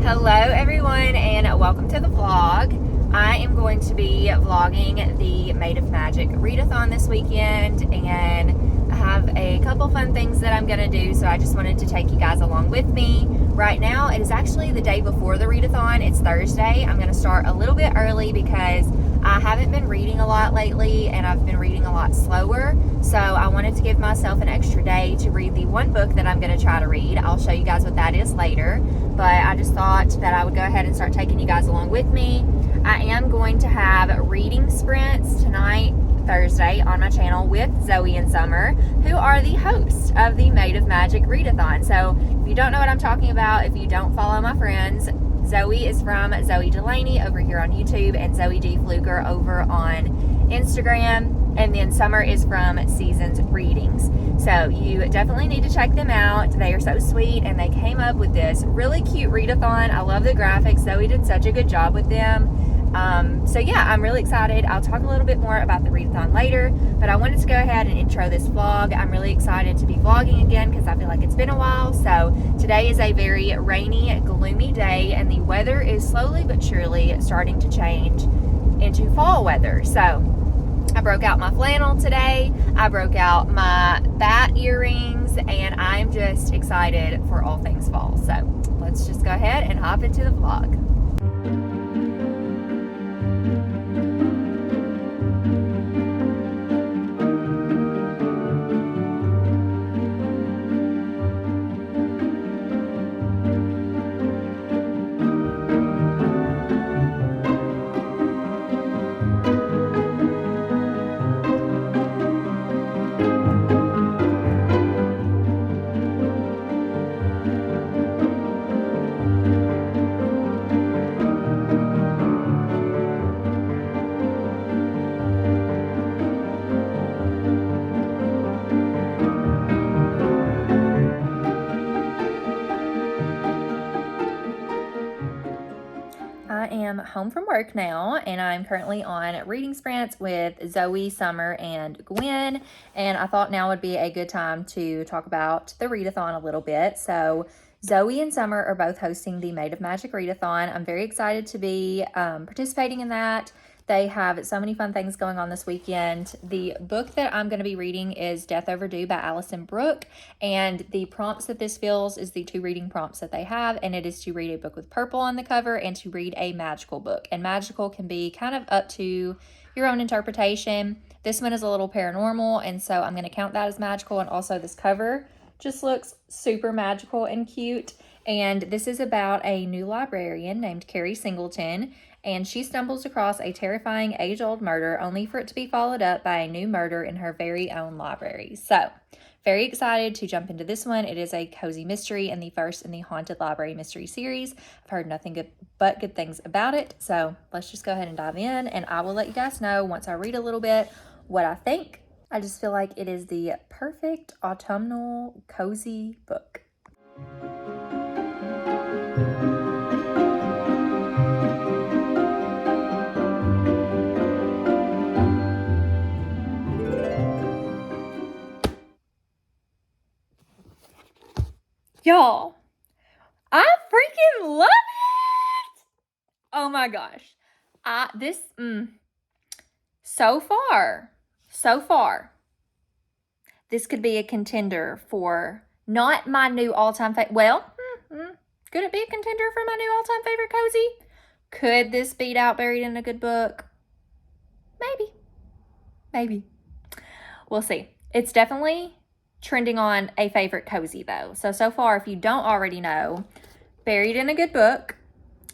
Hello everyone and welcome to the vlog. I am going to be vlogging the Made of Magic Readathon this weekend, and I have a couple fun things that I'm going to do, so I just wanted to take you guys along with me. Right now it is actually the day before the Readathon. It's Thursday. I'm going to start a little bit early because I haven't been reading a lot lately and I've been reading a lot slower, so I wanted to give myself an extra day to read the one book that I'm going to try to read. I'll show you guys what that is later, but I just thought that I would go ahead and start taking you guys along with me. I am going to have reading sprints tonight, Thursday, on my channel with Zoe and Summer, who are the hosts of the Made of Magic Readathon. So if you don't know what I'm talking about, if you don't follow my friends, Zoe is from Zoe Delaney over here on YouTube and Zoe D. Fluker over on Instagram. And then Summer is from Seasons Readings. So you definitely need to check them out. They are so sweet and they came up with this really cute readathon. I love the graphics. Zoe did such a good job with them. So yeah, I'm really excited. I'll talk a little bit more about the readathon later, but I wanted to go ahead and intro this vlog. I'm really excited to be vlogging again because I feel like it's been a while. So today is a very rainy, gloomy day and the weather is slowly but surely starting to change into fall weather. So I broke out my flannel today. I broke out my bat earrings and I'm just excited for all things fall. So let's just go ahead and hop into the vlog. I am home from work now and I'm currently on reading sprints with Zoe, Summer, and Gwen, and I thought now would be a good time to talk about the readathon a little bit. So Zoe and Summer are both hosting the Made of Magic Readathon. I'm very excited to be participating in that. They have so many fun things going on this weekend. The book that I'm going to be reading is Death Overdue by Alison Brooke, and the prompts that this fills is the 2 reading prompts that they have, and it is to read a book with purple on the cover and to read a magical book. And magical can be kind of up to your own interpretation. This one is a little paranormal, and so I'm going to count that as magical. And also this cover just looks super magical and cute. And this is about a new librarian named Carrie Singleton, and she stumbles across a terrifying age-old murder only for it to be followed up by a new murder in her very own library. So, very excited to jump into this one. It is a cozy mystery and the first in the Haunted Library Mystery Series. I've heard nothing but good things about it, so let's just go ahead and dive in, and I will let you guys know once I read a little bit what I think. I just feel like it is the perfect autumnal cozy book. Y'all, I freaking love it! Oh my gosh. So far, this could be a contender for not my new all-time favorite. Well, could it be a contender for my new all-time favorite cozy? Could this beat out Buried in a Good Book? Maybe. We'll see. It's definitely trending on a favorite cozy though. So far, if you don't already know, Buried in a Good Book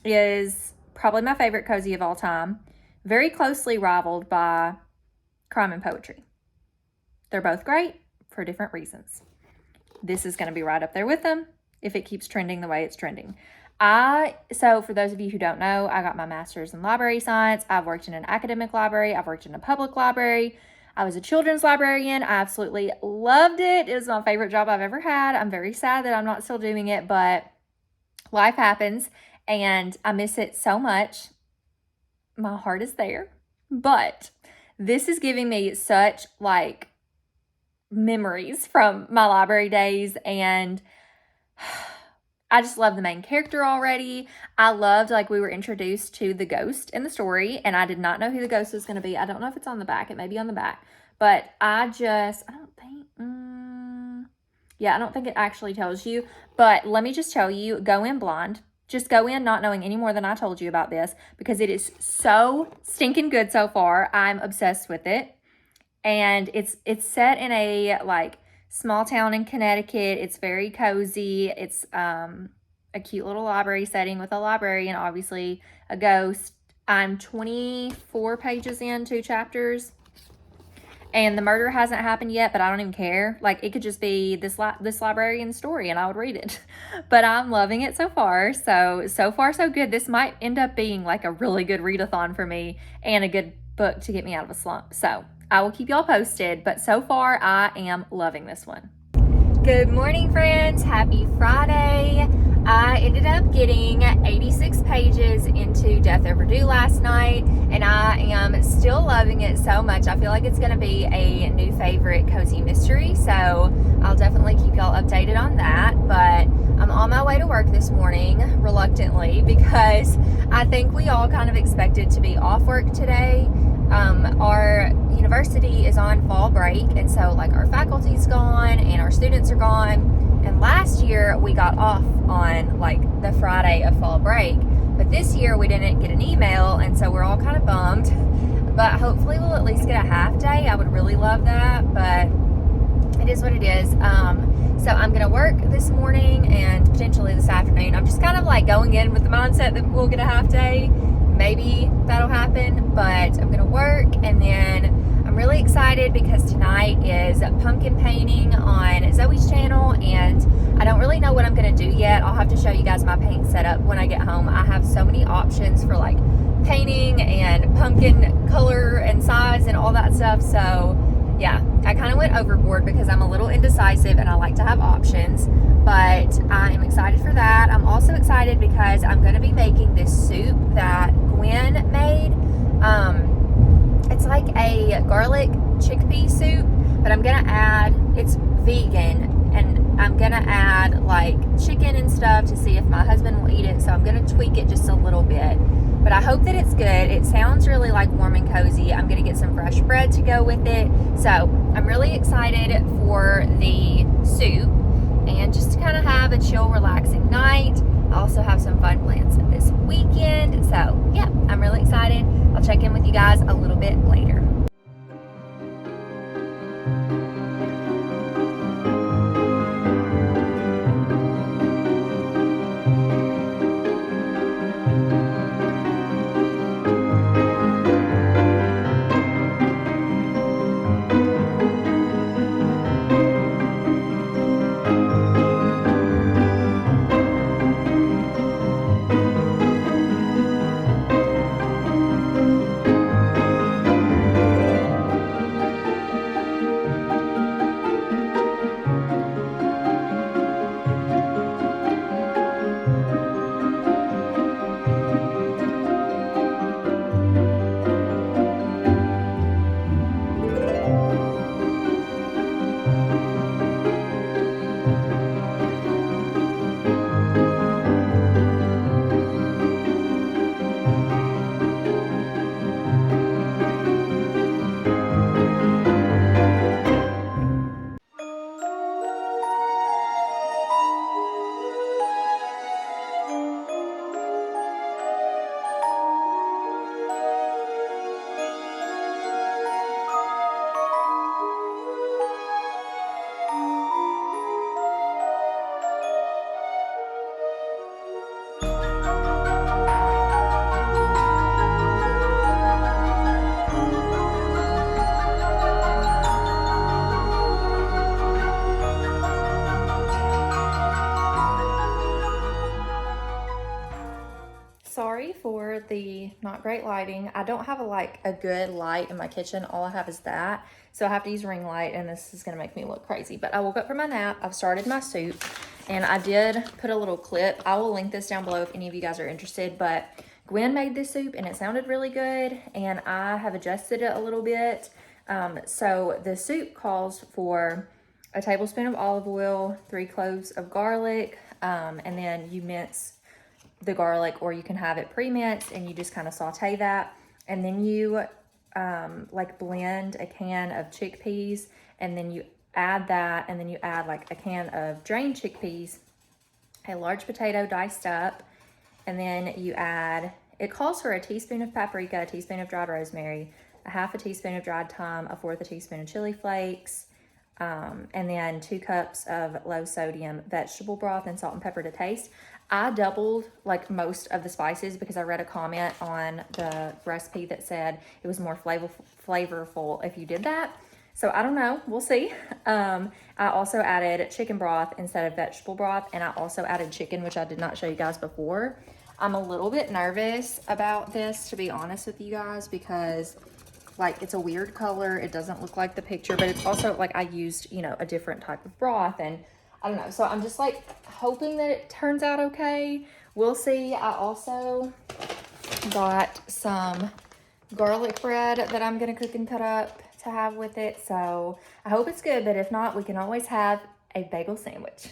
is probably my favorite cozy of all time, very closely rivaled by Crime and Poetry. They're both great for different reasons. This is going to be right up there with them if it keeps trending the way it's trending. So for those of you who don't know, I got my master's in library science. I've worked in an academic library. I've worked in a public library. I was a children's librarian. I absolutely loved it. It was my favorite job I've ever had. I'm very sad that I'm not still doing it, but life happens and I miss it so much. My heart is there, but this is giving me such like memories from my library days, and I just love the main character already. I loved, like, we were introduced to the ghost in the story, and I did not know who the ghost was going to be. I don't know if it's on the back. It may be on the back. But I don't think, yeah, I don't think it actually tells you. But let me just tell you, go in blind. Just go in not knowing any more than I told you about this, because it is so stinking good so far. I'm obsessed with it. And it's set in a, like, small town in Connecticut. It's very cozy. It's a cute little library setting with a librarian, obviously a ghost. I'm 24 pages in, 2 chapters. And the murder hasn't happened yet, but I don't even care. Like, it could just be this librarian story, and I would read it. But I'm loving it so far. So far, so good. This might end up being, like, a really good readathon for me and a good book to get me out of a slump. So I will keep y'all posted. But so far, I am loving this one. Good morning, friends. Happy Friday. I ended up getting 86 pages into Death Overdue last night, and I am still loving it so much. I feel like it's going to be a new favorite cozy mystery, so I'll definitely keep y'all updated on that. But I'm on my way to work this morning, reluctantly, because I think we all kind of expected to be off work today. Our university is on fall break, and so, like, our faculty's gone and our students are gone. And last year we got off on, like, the Friday of fall break, but this year we didn't get an email, and so we're all kind of bummed. But hopefully we'll at least get a half day. I would really love that, but it is what it is. So I'm gonna work this morning and potentially this afternoon. I'm just kind of, like, going in with the mindset that we'll get a half day. Maybe that'll happen, but I'm gonna work, and then I'm really excited because tonight is pumpkin painting on Zoe's channel, and I don't really know what I'm gonna do yet. I'll have to show you guys my paint setup when I get home. I have so many options for, like, painting and pumpkin color and size and all that stuff. So yeah, I kind of went overboard because I'm a little indecisive and I like to have options, but I am excited for that. I'm also excited because I'm going to be making this soup that Gwen made. It's like a garlic chickpea soup, but I'm going to add, it's vegan, and I'm going to add, like, chicken and stuff to see if my husband will eat it. So I'm going to tweak it just a little bit. But I hope that it's good. It sounds really, like, warm and cozy. I'm going to get some fresh bread to go with it. So I'm really excited for the soup and just to kind of have a chill, relaxing night. I also have some fun plans this weekend. So yeah, I'm really excited. I'll check in with you guys a little bit later. Sorry for the not great lighting. I don't have a good light in my kitchen. All I have is that. So I have to use ring light, and this is gonna make me look crazy. But I woke up from my nap. I've started my soup, and I did put a little clip. I will link this down below if any of you guys are interested. But Gwen made this soup, and it sounded really good, and I have adjusted it a little bit. So the soup calls for a tablespoon of olive oil, 3 cloves of garlic, And then you mince the garlic, or you can have it pre-minced and you just kind of saute that. And then you like blend a can of chickpeas, and then you add that, and then you add like a can of drained chickpeas, a large potato diced up, and then you add, it calls for a teaspoon of paprika, a teaspoon of dried rosemary, a half a teaspoon of dried thyme, a fourth a teaspoon of chili flakes, and then 2 cups of low sodium vegetable broth, and salt and pepper to taste. I doubled like most of the spices because I read a comment on the recipe that said it was more flavorful if you did that. So I don't know, we'll see. I also added chicken broth instead of vegetable broth, and I also added chicken, which I did not show you guys before. I'm a little bit nervous about this, to be honest with you guys, because like it's a weird color. It doesn't look like the picture, but it's also like I used, you know, a different type of broth, and I don't know. So I'm just like hoping that it turns out okay. We'll see. I also got some garlic bread that I'm gonna cook and cut up to have with it. So I hope it's good, but if not, we can always have a bagel sandwich.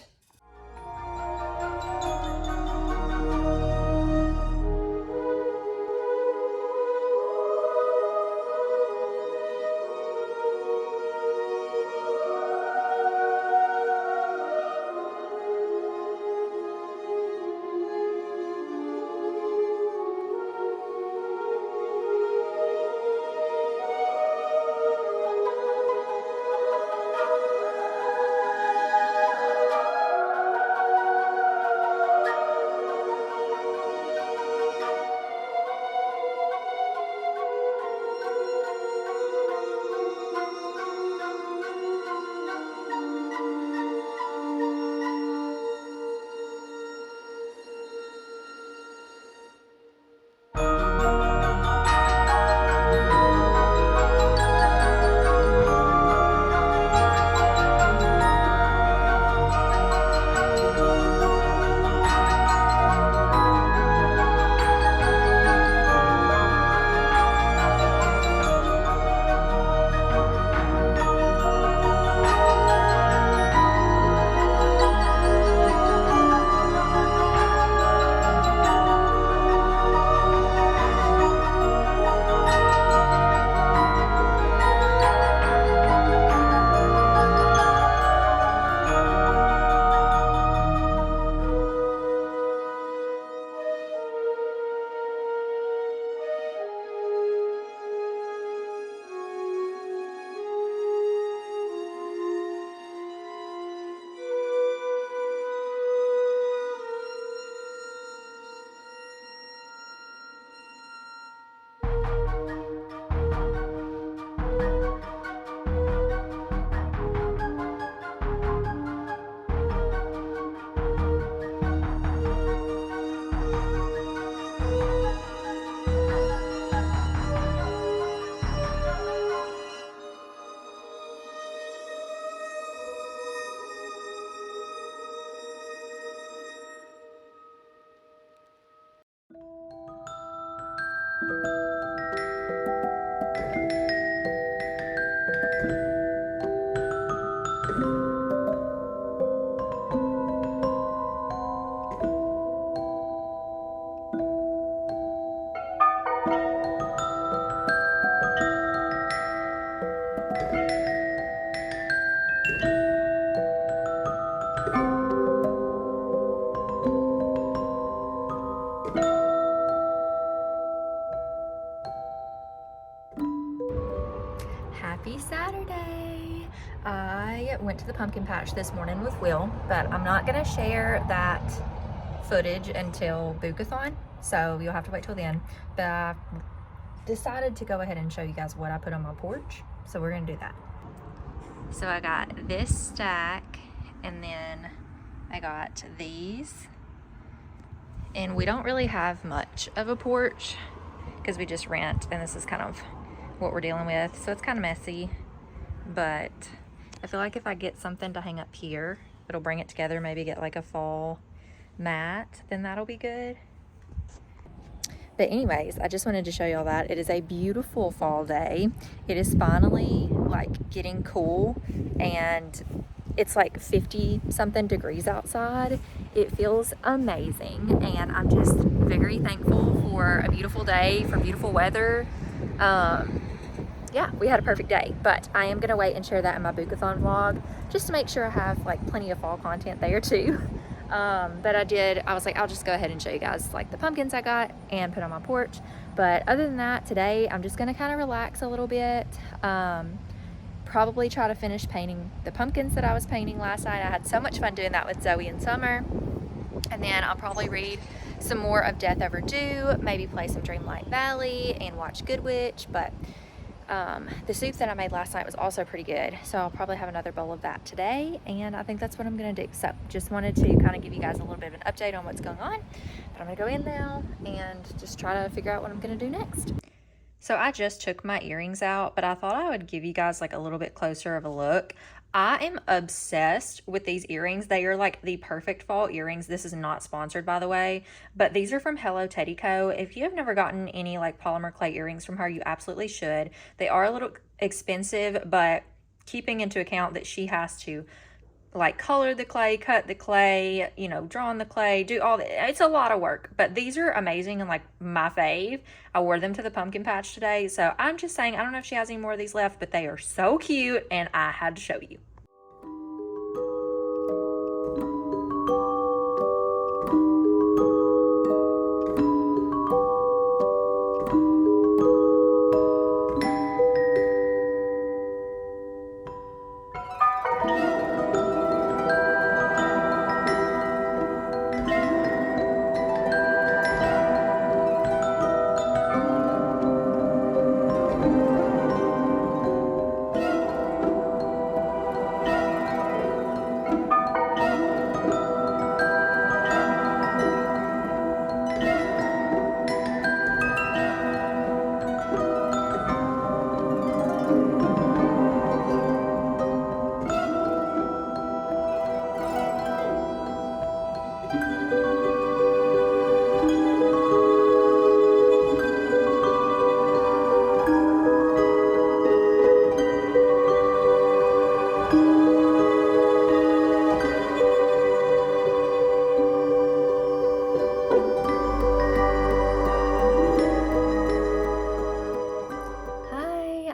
Happy Saturday. I went to the pumpkin patch this morning with Will, but I'm not gonna share that footage until Readathon, so you'll have to wait till then. But I decided to go ahead and show you guys what I put on my porch, so we're gonna do that. So I got this stack, and then I got these, and we don't really have much of a porch because we just rent, and this is kind of what we're dealing with, so it's kind of messy, but I feel like if I get something to hang up here, it'll bring it together. Maybe get like a fall mat, then that'll be good. But anyways, I just wanted to show y'all that it is a beautiful fall day. It is finally like getting cool, and it's like 50 something degrees outside. It feels amazing, and I'm just very thankful for a beautiful day, for beautiful weather. Yeah, we had a perfect day, but I am gonna wait and share that in my Readathon vlog just to make sure I have like plenty of fall content there too. But I was like, I'll just go ahead and show you guys like the pumpkins I got and put on my porch. But other than that, today I'm just gonna kind of relax a little bit. Probably try to finish painting the pumpkins that I was painting last night. I had so much fun doing that with Zoe and Summer. And then I'll probably read some more of Death Overdue, maybe play some Dreamlight Valley and watch Good Witch. But the soup that I made last night was also pretty good, so I'll probably have another bowl of that today, and I think that's what I'm gonna do. So just wanted to kind of give you guys a little bit of an update on what's going on, but I'm gonna go in now and just try to figure out what I'm gonna do next. So I just took my earrings out, but I thought I would give you guys like a little bit closer of a look. I am obsessed with these earrings. They are like the perfect fall earrings. This is not sponsored, by the way, but these are from Hello Teddy Co. If you have never gotten any like polymer clay earrings from her, you absolutely should. They are a little expensive, but keeping into account that she has to like color the clay, cut the clay, you know, draw on the clay, do all that. It's a lot of work, but these are amazing and like my fave. I wore them to the pumpkin patch today. So I'm just saying, I don't know if she has any more of these left, but they are so cute and I had to show you.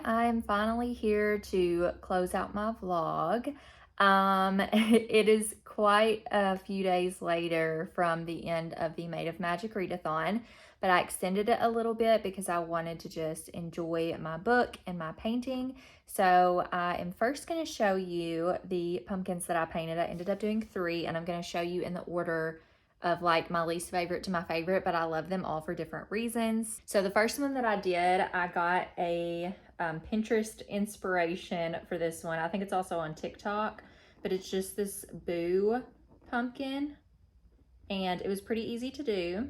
I'm finally here to close out my vlog. It is quite a few days later from the end of the Made of Magic Readathon, but I extended it a little bit because I wanted to just enjoy my book and my painting. So I am first going to show you the pumpkins that I painted. I ended up doing 3, and I'm going to show you in the order of like my least favorite to my favorite, but I love them all for different reasons. So the first one that I did, I got a Pinterest inspiration for this one. I think it's also on TikTok, but it's just this Boo pumpkin, and it was pretty easy to do.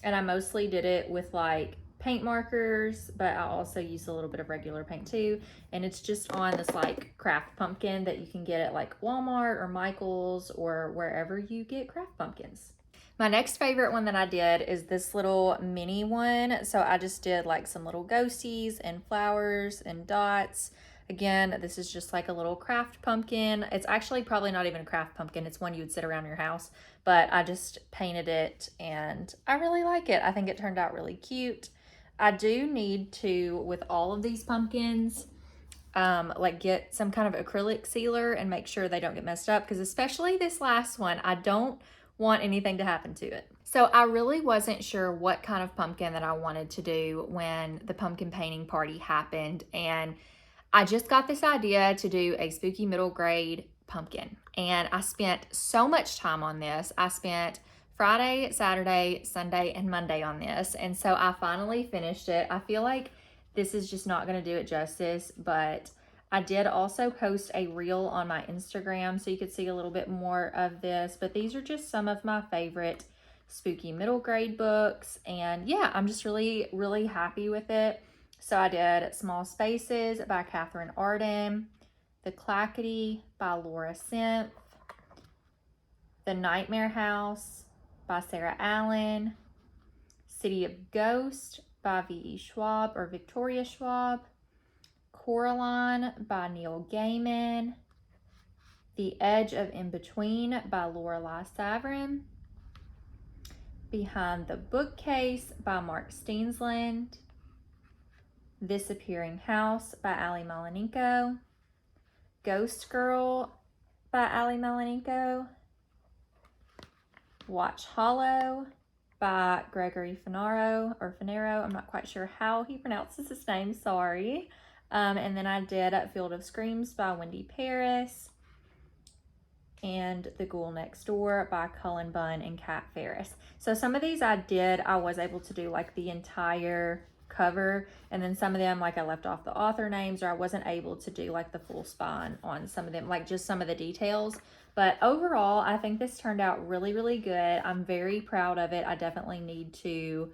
And I mostly did it with like paint markers, but I also used a little bit of regular paint too. And it's just on this like craft pumpkin that you can get at like Walmart or Michael's or wherever you get craft pumpkins. My next favorite one that I did is this little mini one. So I just did like some little ghosties and flowers and dots. Again, this is just like a little craft pumpkin. It's actually probably not even a craft pumpkin. It's one you would sit around your house, but I just painted it and I really like it. I think it turned out really cute. I do need to, with all of these pumpkins, like get some kind of acrylic sealer and make sure they don't get messed up, because especially this last one, I don't want anything to happen to it. So I really wasn't sure what kind of pumpkin that I wanted to do when the pumpkin painting party happened, and I just got this idea to do a spooky middle grade pumpkin, and I spent so much time on this. I spent Friday, Saturday, Sunday, and Monday on this, and so I finally finished it. I feel like this is just not going to do it justice, but I did also post a reel on my Instagram so you could see a little bit more of this, but these are just some of my favorite spooky middle grade books, and yeah, I'm just really, really happy with it. So I did Small Spaces by Catherine Arden, The Clackety by Laura Simph, The Nightmare House by Sarah Allen, City of Ghosts by V.E. Schwab or Victoria Schwab, Coraline by Neil Gaiman, The Edge of In Between by Lorelei Saverin. Behind the Bookcase by Mark Steensland. This Appearing House by Ali Melaninko. Ghost Girl by Ali Melaninko. Watch Hollow by Gregory Finaro, I'm not quite sure how he pronounces his name, sorry. And then I did Field of Screams by Wendy Paris, and The Ghoul Next Door by Cullen Bunn and Kat Ferris. So some of these I was able to do like the entire cover, and then some of them, like I left off the author names, or I wasn't able to do like the full spine on some of them, like just some of the details. But overall, I think this turned out really, really good. I'm very proud of it. I definitely need to,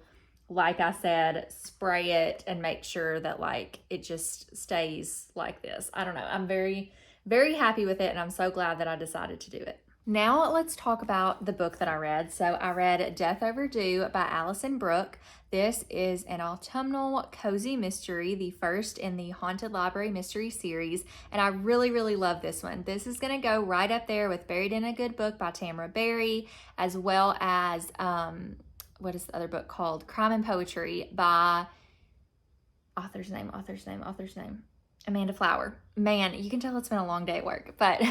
like I said, spray it and make sure that like it just stays like this. I don't know. I'm very, very happy with it, and I'm so glad that I decided to do it. Now let's talk about the book that I read. So I read Death Overdue by Alison Brooke. This is an autumnal cozy mystery, the first in the Haunted Library Mystery series, and I really, really love this one. This is going to go right up there with Buried in a Good Book by Tamara Berry, as well as, what is the other book called? Crime and Poetry by, author's name. Amanda Flower. Man, you can tell it's been a long day at work. But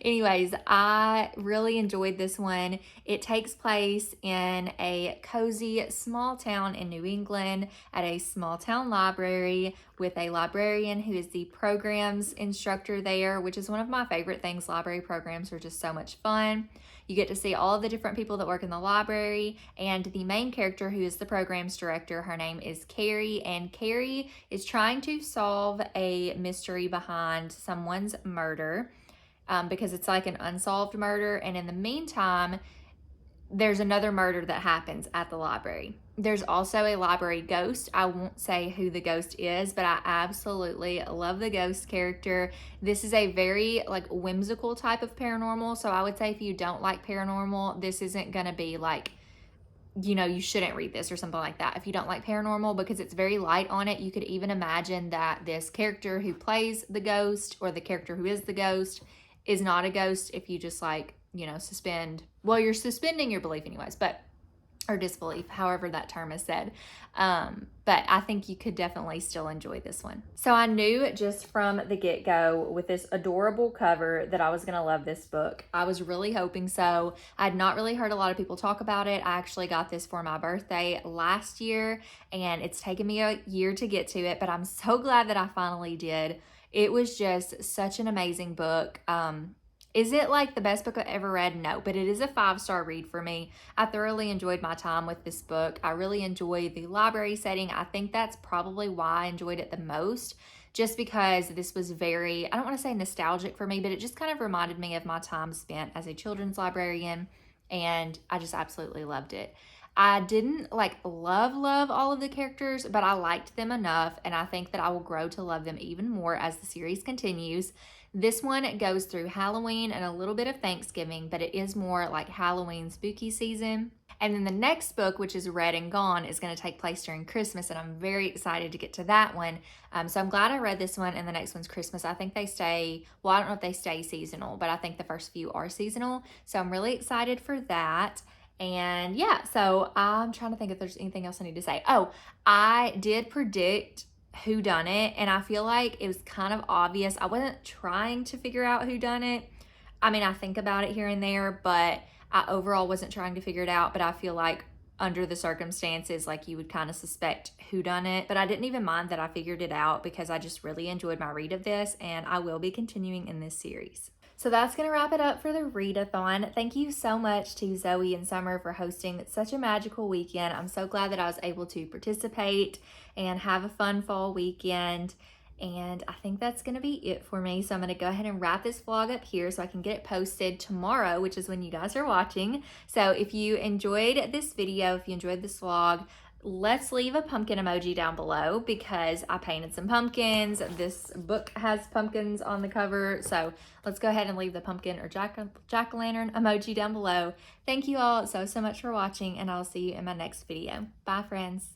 anyways, I really enjoyed this one. It takes place in a cozy small town in New England at a small town library with a librarian who is the programs instructor there, which is one of my favorite things. Library programs are just so much fun. You get to see all of the different people that work in the library, and the main character, who is the programs director, her name is Carrie, and Carrie is trying to solve a mystery behind someone's murder, because it's like an unsolved murder, and in the meantime, there's another murder that happens at the library. There's also a library ghost. I won't say who the ghost is, but I absolutely love the ghost character. This is a very like whimsical type of paranormal. So I would say if you don't like paranormal, this isn't gonna be like, you know, you shouldn't read this or something like that if you don't like paranormal, because it's very light on it. You could even imagine that this character who plays the ghost, or the character who is the ghost, is not a ghost if you just like, you know, you're suspending your belief anyways, or disbelief, however that term is said. But I think you could definitely still enjoy this one. So I knew just from the get-go with this adorable cover that I was gonna love this book. I was really hoping so. I'd not really heard a lot of people talk about it. I actually got this for my birthday last year, and it's taken me a year to get to it, but I'm so glad that I finally did. It was just such an amazing book. Is it like the best book I've ever read? No, but it is a 5-star read for me. I thoroughly enjoyed my time with this book. I really enjoyed the library setting. I think that's probably why I enjoyed it the most, just because this was very, I don't want to say nostalgic for me, but it just kind of reminded me of my time spent as a children's librarian, and I just absolutely loved it. I didn't like love all of the characters, but I liked them enough, and I think that I will grow to love them even more as the series continues. This one goes through Halloween and a little bit of Thanksgiving, but it is more like Halloween spooky season. And then the next book, which is Read and Gone, is going to take place during Christmas, and I'm very excited to get to that one. So I'm glad I read this one, and the next one's Christmas. I think they stay, well, I don't know if they stay seasonal, but I think the first few are seasonal. So I'm really excited for that. And yeah, so I'm trying to think if there's anything else I need to say. Oh, I did predict whodunit, and I feel like it was kind of obvious. I wasn't trying to figure out whodunit. I mean, I think about it here and there, but I overall wasn't trying to figure it out. But I feel like under the circumstances, like you would kind of suspect whodunit. But I didn't even mind that I figured it out, because I just really enjoyed my read of this, and I will be continuing in this series. So that's going to wrap it up for the readathon. Thank you so much to Zoe and Summer for hosting such a magical weekend. I'm so glad that I was able to participate and have a fun fall weekend. And I think that's going to be it for me. So I'm going to go ahead and wrap this vlog up here so I can get it posted tomorrow, which is when you guys are watching. So if you enjoyed this video, if you enjoyed this vlog, let's leave a pumpkin emoji down below, because I painted some pumpkins. This book has pumpkins on the cover, so let's go ahead and leave the pumpkin or jack-o'-lantern emoji down below. Thank you all so much for watching, and I'll see you in my next video. Bye, friends.